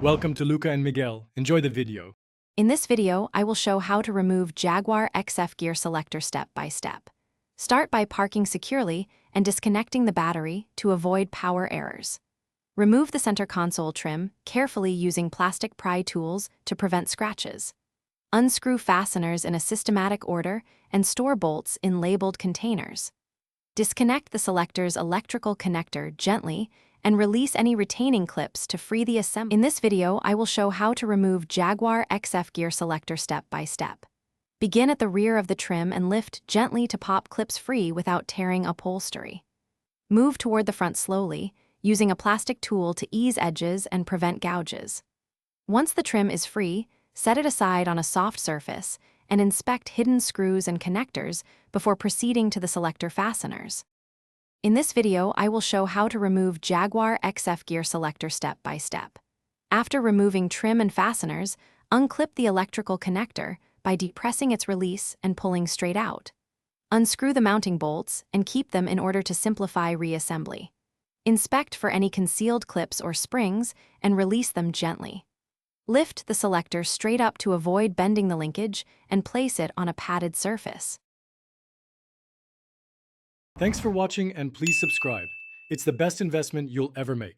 Welcome to Luca and Miguel. Enjoy the video. In this video, I will show how to remove Jaguar XF gear selector step by step. Start by parking securely and disconnecting the battery to avoid power errors. Remove the center console trim carefully using plastic pry tools to prevent scratches. Unscrew fasteners in a systematic order and store bolts in labeled containers. Disconnect the selector's electrical connector gently and release any retaining clips to free the assembly. In this video, I will show how to remove Jaguar XF gear selector step by step. Begin at the rear of the trim and lift gently to pop clips free without tearing upholstery. Move toward the front slowly, using a plastic tool to ease edges and prevent gouges. Once the trim is free, set it aside on a soft surface and inspect hidden screws and connectors before proceeding to the selector fasteners. In this video, I will show how to remove Jaguar XF gear selector step by step. After removing trim and fasteners, unclip the electrical connector by depressing its release and pulling straight out. Unscrew the mounting bolts and keep them in order to simplify reassembly. Inspect for any concealed clips or springs and release them gently. Lift the selector straight up to avoid bending the linkage and place it on a padded surface. Thanks for watching and please subscribe. It's the best investment you'll ever make.